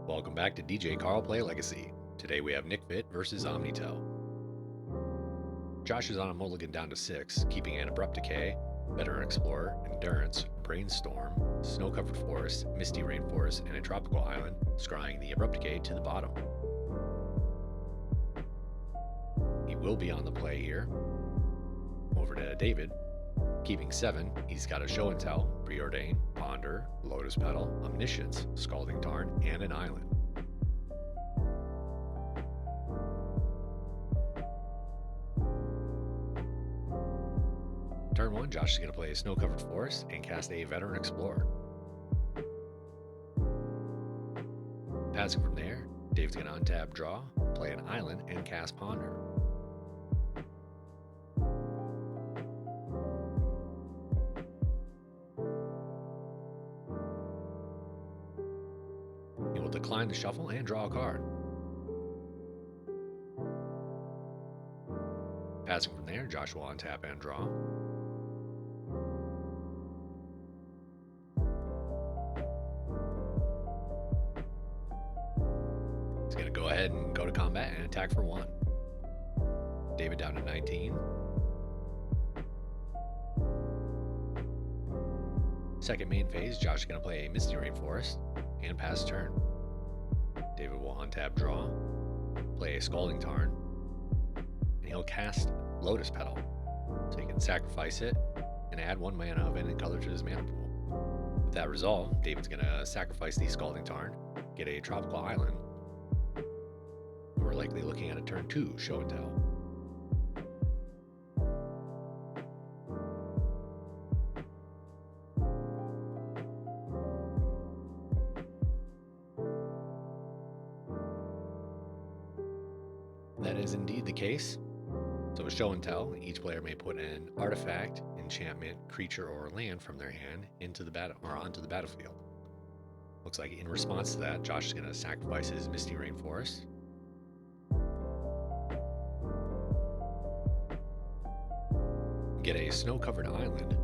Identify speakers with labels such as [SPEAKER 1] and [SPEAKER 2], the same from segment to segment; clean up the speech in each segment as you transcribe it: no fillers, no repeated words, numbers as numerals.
[SPEAKER 1] Welcome back to DJ Carl Play Legacy. Today we have Nick versus Omni-Tell. Josh is on a mulligan down to 6, keeping an Abrupt Decay, Veteran Explorer, Endurance, Brainstorm, Snow-Covered Forest, Misty Rainforest, and a Tropical Island, scrying the Abrupt Decay to the bottom. He will be on the play here. Over to David. Keeping 7, he's got a Show and Tell, Preordain, Ponder, Lotus Petal, Omniscience, Scalding Tarn, and an Island. Turn 1, Josh is going to play a Snow-Covered Forest and cast a Veteran Explorer. Passing from there, Dave's going to untap Draw, play an Island, and cast Ponder. He will decline the shuffle and draw a card. Passing from there, Josh will untap and draw. He's going to go ahead and go to combat and attack for 1. David down to 19. Second main phase, Josh is going to play a Misty Rainforest and pass turn. David will untap Draw, play a Scalding Tarn, and he'll cast Lotus Petal. So he can sacrifice it and add 1 mana of any color to his mana pool. With that resolve, David's going to sacrifice the Scalding Tarn, get a Tropical Island. We're likely looking at a turn 2 Show and Tell. That is indeed the case. So with Show and Tell, each player may put an artifact, enchantment, creature, or land from their hand into the battle or onto the battlefield. Looks like in response to that, Josh is going to sacrifice his Misty Rainforest. Get a Snow-Covered Island.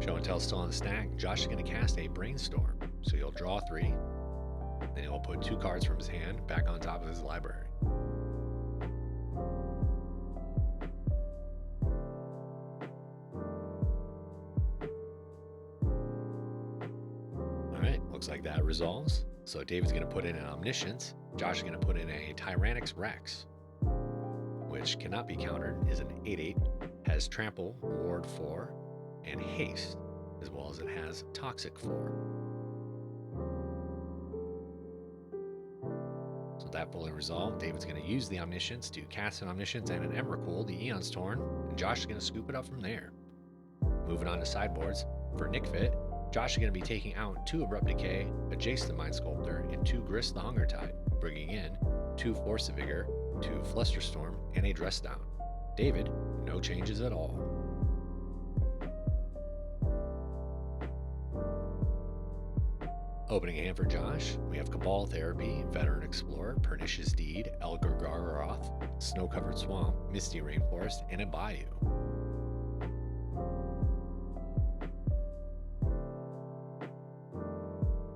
[SPEAKER 1] Show and Tell still on the stack. Josh is going to cast a Brainstorm. So he'll draw 3. Then he'll put 2 cards from his hand back on top of his library. Alright, looks like that resolves. So David's going to put in an Omniscience. Josh is going to put in a Tyrannix Rex, which cannot be countered, is an 8/8, has Trample, Ward 4, and Haste, as well as it has Toxic 4. So that fully resolved, David's going to use the Omniscience to cast an Omniscience and an Emrakul, the Eon's Torn, and Josh is going to scoop it up from there. Moving on to sideboards, for Nick, Josh is going to be taking out 2 Abrupt Decay, a Jace the Mind Sculptor, and 2 Grist the Hunger Tide, bringing in 2 Force of Vigor, 2 Flusterstorm, and a Dress Down. David, no changes at all. Opening hand for Josh, we have Cabal Therapy, Veteran Explorer, Pernicious Deed, Elgar Gargaroth, Snow-Covered Swamp, Misty Rainforest, and a Bayou.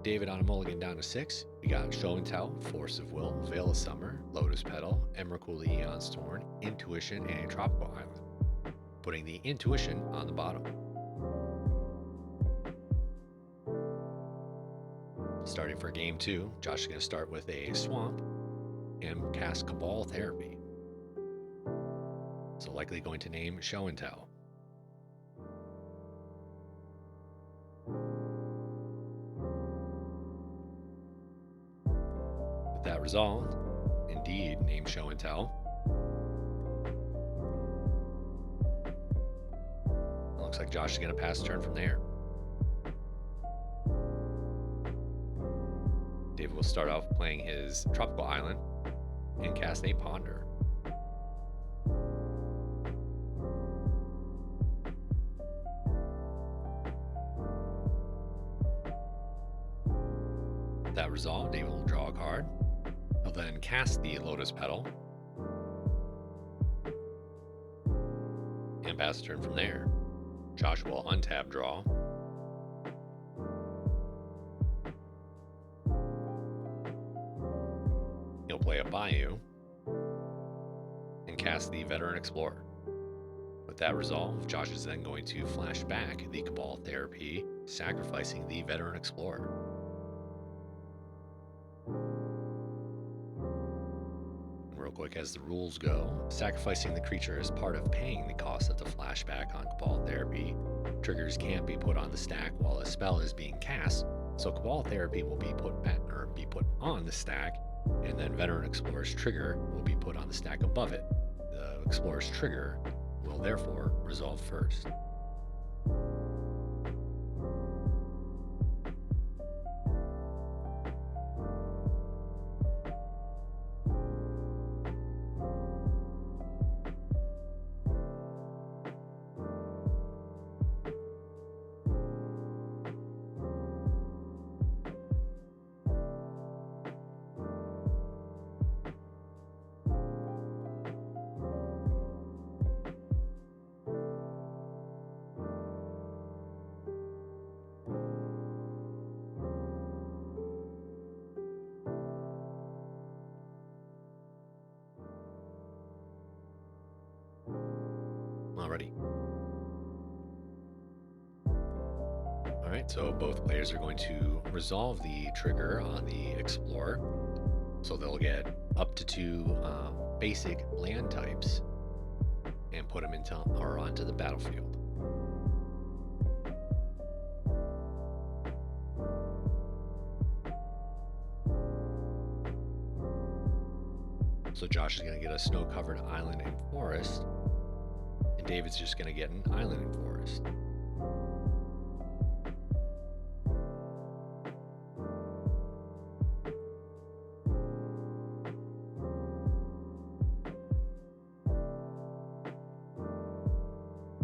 [SPEAKER 1] David on a mulligan down to 6. We got Show and Tell, Force of Will, Veil of Summer, Lotus Petal, Emrakul the Eon's Torn, Intuition, and a Tropical Island. Putting the Intuition on the bottom. Starting for game 2, Josh is going to start with a Swamp and cast Cabal Therapy. So likely going to name Show and Tell. With that resolved, indeed name Show and Tell. It looks like Josh is going to pass turn from there. David will start off playing his Tropical Island and cast a Ponder. That resolved, David will draw a card. He'll then cast the Lotus Petal and pass turn from there. Josh will untap draw. He'll play a Bayou and cast the Veteran Explorer. With that resolve, Josh is then going to flash back the Cabal Therapy, sacrificing the Veteran Explorer. Real quick, as the rules go, sacrificing the creature is part of paying the cost of the flashback on Cabal Therapy. Triggers can't be put on the stack while a spell is being cast, so Cabal Therapy will be put back or be put on the stack, and then Veteran Explorer's trigger will be put on the stack above it. The Explorer's trigger will therefore resolve first. Alrighty. Alright, so both players are going to resolve the trigger on the Explorer. So they'll get up to 2 basic land types and put them onto the battlefield. So Josh is going to get a snow-covered island and forest, and David's just going to get an island and forest.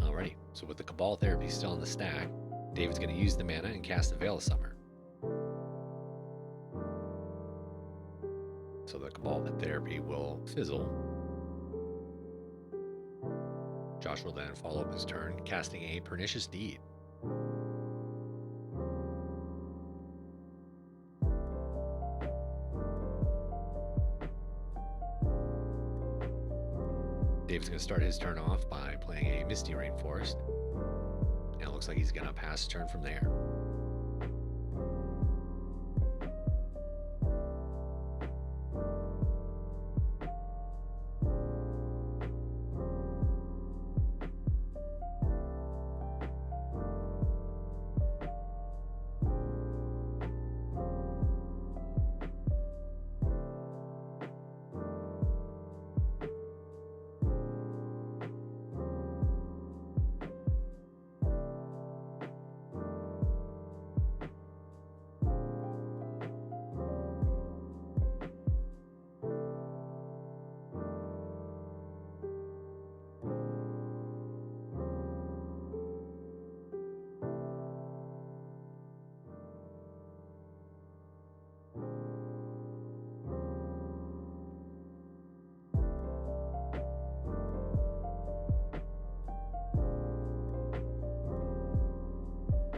[SPEAKER 1] Alrighty, so with the Cabal Therapy still on the stack, David's going to use the mana and cast the Veil of Summer. So the Cabal Therapy will fizzle. Josh will then follow up his turn, casting a Pernicious Deed. David's going to start his turn off by playing a Misty Rainforest, and it looks like he's going to pass turn from there.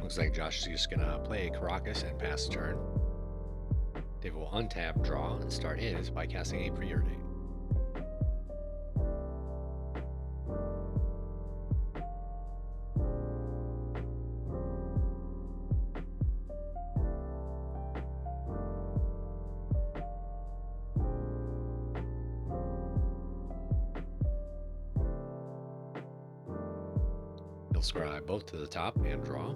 [SPEAKER 1] Looks like Josh is just going to play Caracas and pass the turn. David will untap, draw, and start his by casting a Preordain. He'll scry both to the top and draw.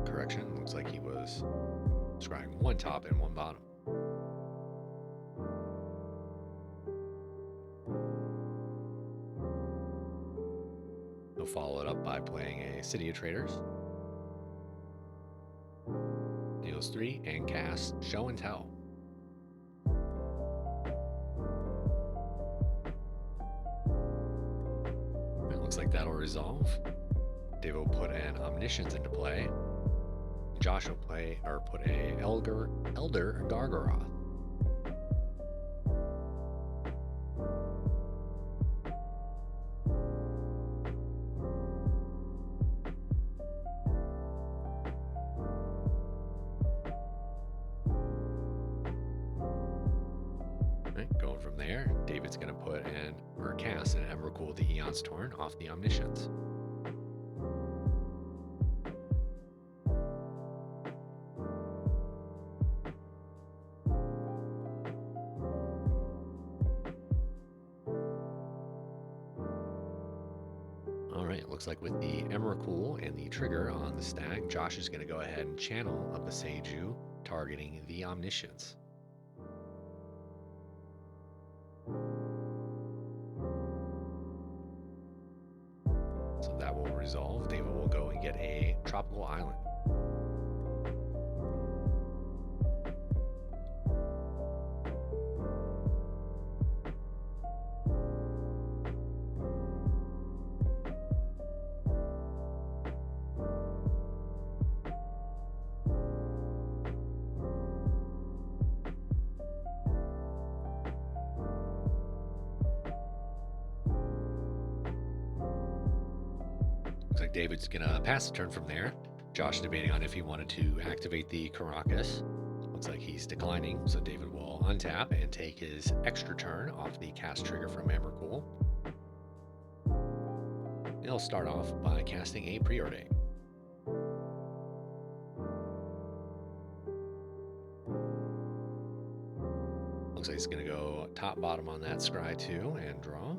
[SPEAKER 1] Correction, looks like he was scrying 1 top and 1 bottom. He'll follow it up by playing a City of Traders. Deals 3 and casts Show and Tell. It looks like that'll resolve. David will put an Omniscience into play. Josh will put a Elder Gargaroth. Going from there, David's going to cast an Emrakul the Eon's Torn off the Omniscience. Alright, it looks like with the Emrakul and the trigger on the stag, Josh is going to go ahead and channel up the Seiju, targeting the Omniscience. So that will resolve. David will go and get a Tropical Island. Looks like David's gonna pass the turn from there. Josh debating on if he wanted to activate the Caracas. Looks like he's declining, so David will untap and take his extra turn off the cast trigger from Emrakul. He'll start off by casting a Preordain. Looks like he's gonna go top bottom on that Scry 2 and draw.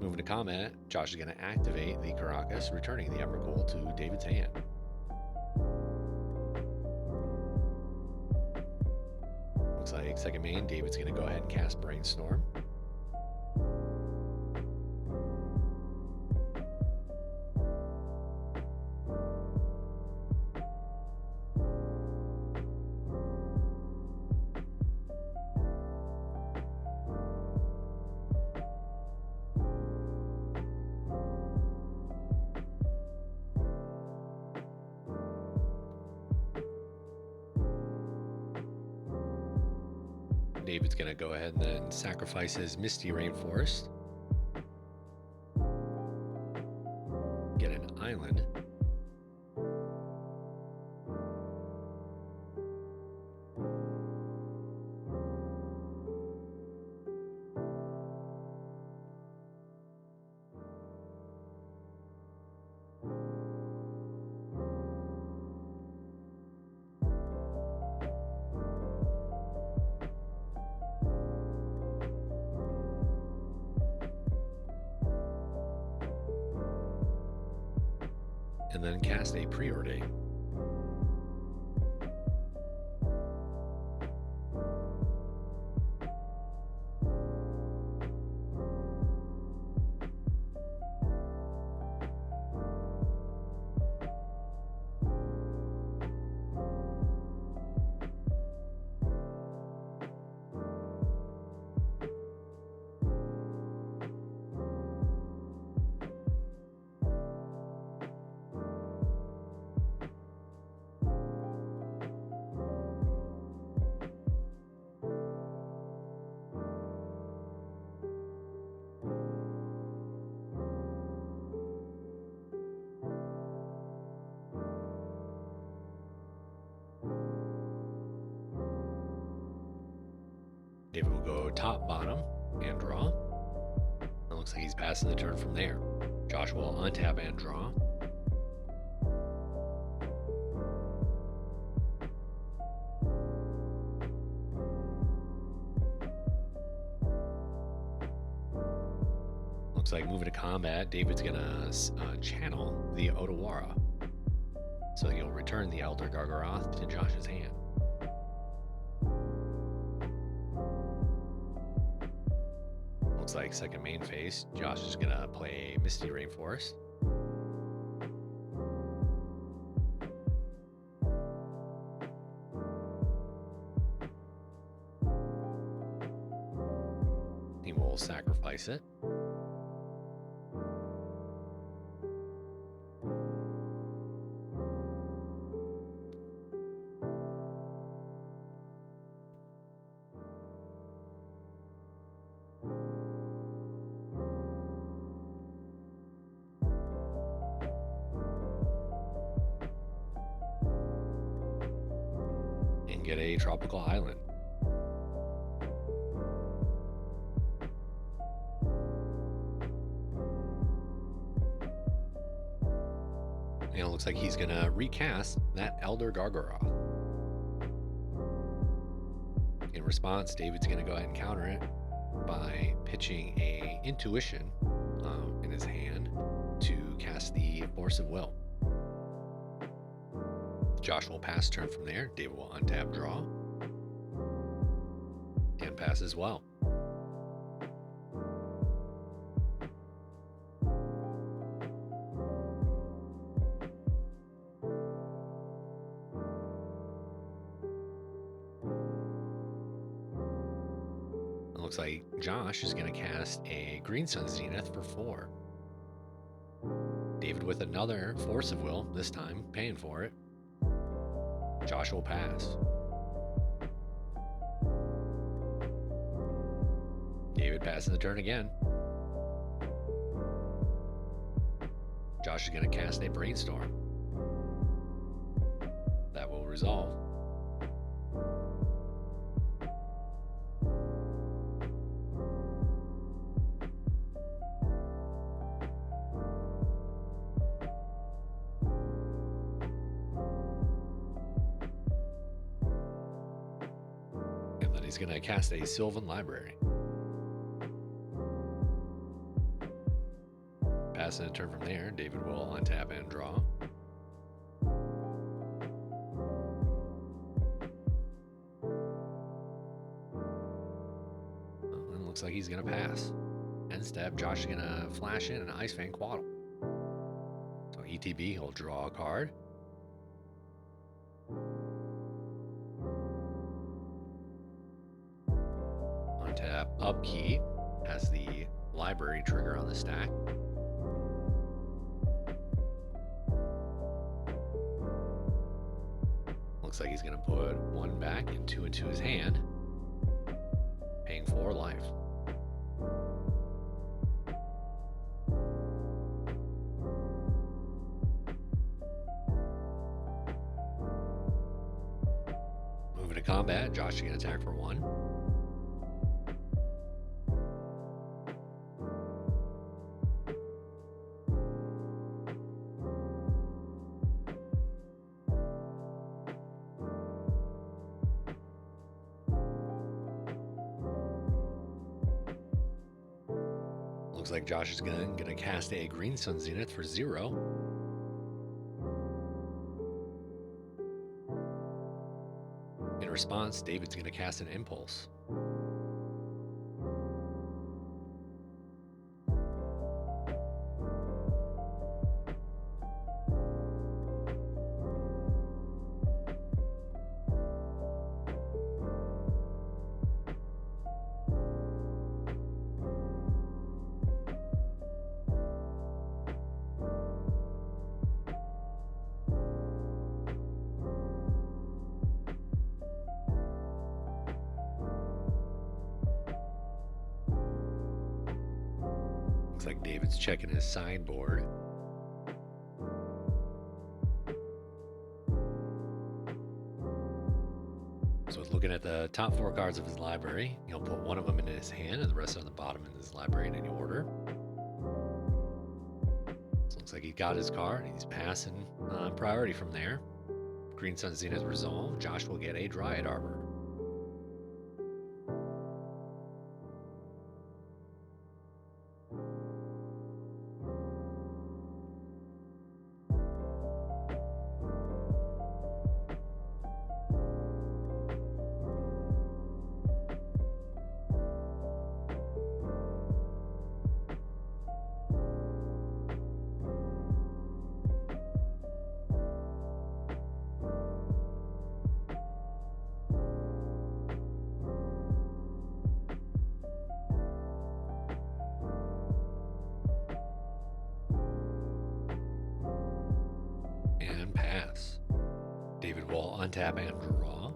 [SPEAKER 1] Moving to combat, Josh is going to activate the Caracas, returning the Emrakul to David's hand. Looks like second main, David's going to go ahead and cast Brainstorm. David's going to go ahead and then sacrifice his Misty Rainforest. Get an island. And then cast a Preordain. David will go top, bottom, and draw. It looks like he's passing the turn from there. Josh will untap and draw. Looks like moving to combat, David's gonna channel the Otawara. So he'll return the Elder Gargaroth to Josh's hand. Looks like second main phase, Josh is gonna play Misty Rainforest. He will sacrifice it. get a tropical island. And it looks like he's going to recast that Elder Gargaroth. In response, David's going to go ahead and counter it by pitching a Intuition in his hand to cast the Force of Will. Josh will pass turn from there. David will untap, draw, and pass as well. It looks like Josh is going to cast a Green Sun Zenith for 4. David with another Force of Will, this time paying for it. Josh will pass. David passes the turn again. Josh is going to cast a Brainstorm. That will resolve. And then he's going to cast a Sylvan Library. Passing a turn from there, David will untap and draw. Well, it looks like he's going to pass. End step, Josh is going to flash in an Ice Fang Quaddle. So ETB, he'll draw a card. Untap, upkeep, has the library trigger on the stack. Looks like he's going to put 1 back and 2 into his hand, paying 4 life. Moving to combat, Josh is going to attack for 1. Looks like Josh is gonna cast a Green Sun Zenith for 0. In response, David's gonna cast an Impulse. Looks like David's checking his sideboard. So looking at the top 4 cards of his library, he'll put 1 of them in his hand and the rest on the bottom in his library in any order. So looks like he got his card. He's passing on priority from there. Green Sun Zenith resolve. Josh will get a Dryad Arbor. And pass. David will untap and draw.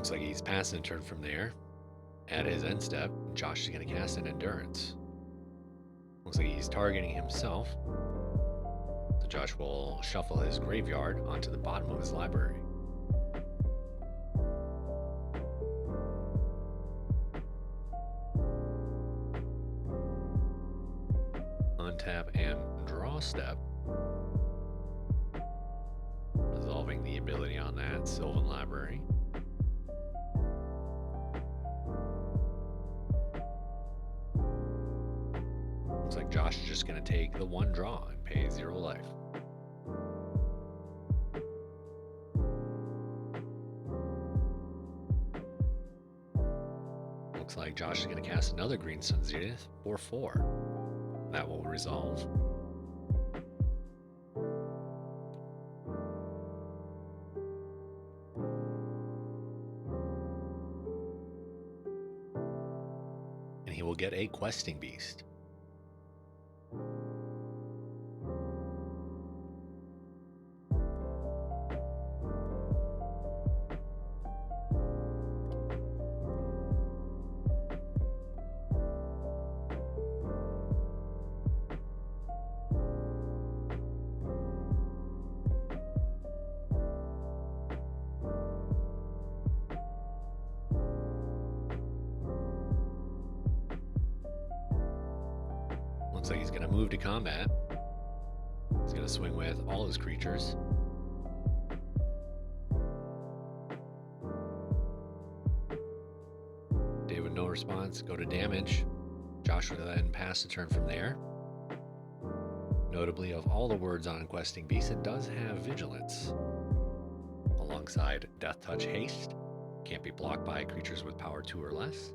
[SPEAKER 1] Looks like he's passing a turn from there. At his end step, Josh is going to cast an Endurance. Looks like he's targeting himself. So Josh will shuffle his graveyard onto the bottom of his library. Untap and draw step. Resolving the ability on that Sylvan Library. Looks like Josh is just going to take the 1 draw and pay 0 life. Looks like Josh is going to cast another Green Sun Zenith for 4. That will resolve. And he will get a Questing Beast. Looks like he's going to move to combat. He's going to swing with all his creatures. David, no response. Go to damage. Josh will then pass the turn from there. Notably, of all the words on Questing Beast, it does have Vigilance. Alongside Death Touch Haste. Can't be blocked by creatures with power 2 or less.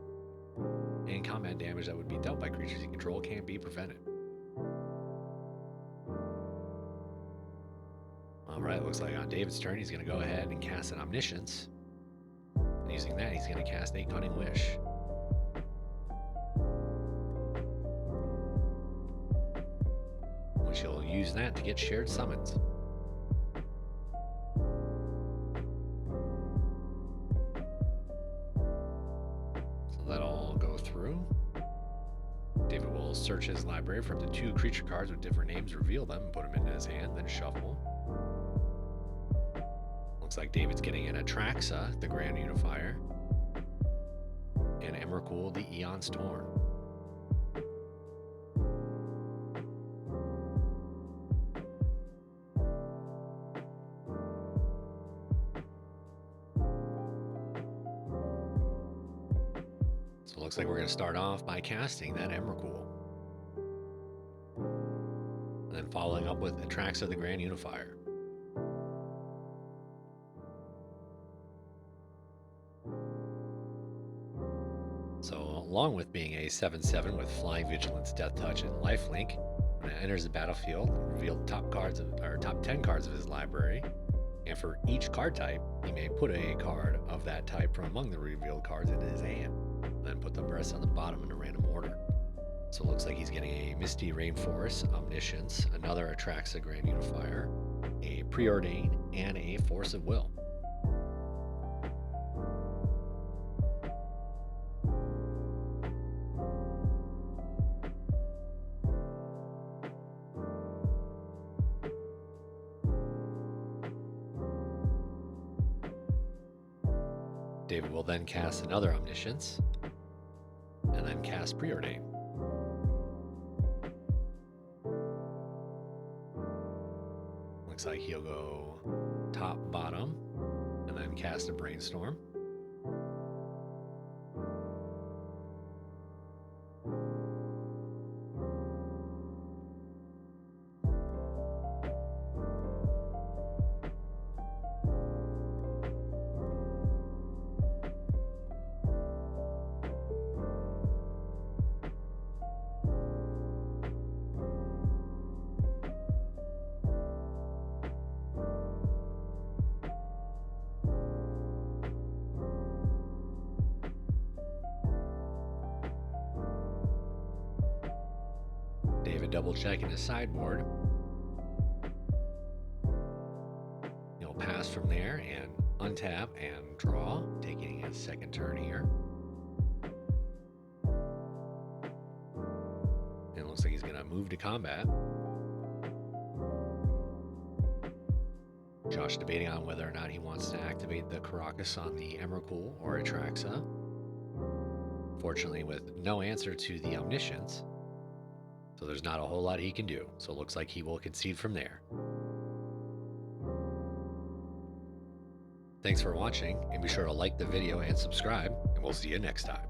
[SPEAKER 1] And combat damage that would be dealt by creatures you control can't be prevented. Alright, looks like on David's turn he's going to go ahead and cast an Omniscience. And using that, he's going to cast a Cunning Wish. Which he'll use that to get shared summons. That'll go through. David will search his library for up to 2 creature cards with different names, reveal them, and put them into his hand, then shuffle. Looks like David's getting an Atraxa, the Grand Unifier, and Emrakul, the Eon's Torn. So it looks like we're going to start off by casting that Emrakul. And then following up with Atraxa, the Grand Unifier. So along with being a 7/7 with Flying Vigilance, Death Touch, and Lifelink, when it enters the battlefield, reveal the top 10 cards of his library. And for each card type, he may put a card of that type from among the revealed cards into his hand. Then put the rest on the bottom in a random order. So it looks like he's getting a Misty Rainforest, Omniscience, another Atraxa Grand Unifier, a Preordain, and a Force of Will. David will then cast another Omniscience, and then cast Preordain. Looks like he'll go top, bottom, and then cast a Brainstorm. David double checking his sideboard. He'll pass from there and untap and draw, taking second turn here. And it looks like he's going to move to combat. Josh debating on whether or not he wants to activate the Caracas on the Emrakul or Atraxa. Fortunately, with no answer to the Omniscience, so there's not a whole lot he can do. So it looks like he will concede from there. Thanks for watching, and be sure to like the video and subscribe, and we'll see you next time.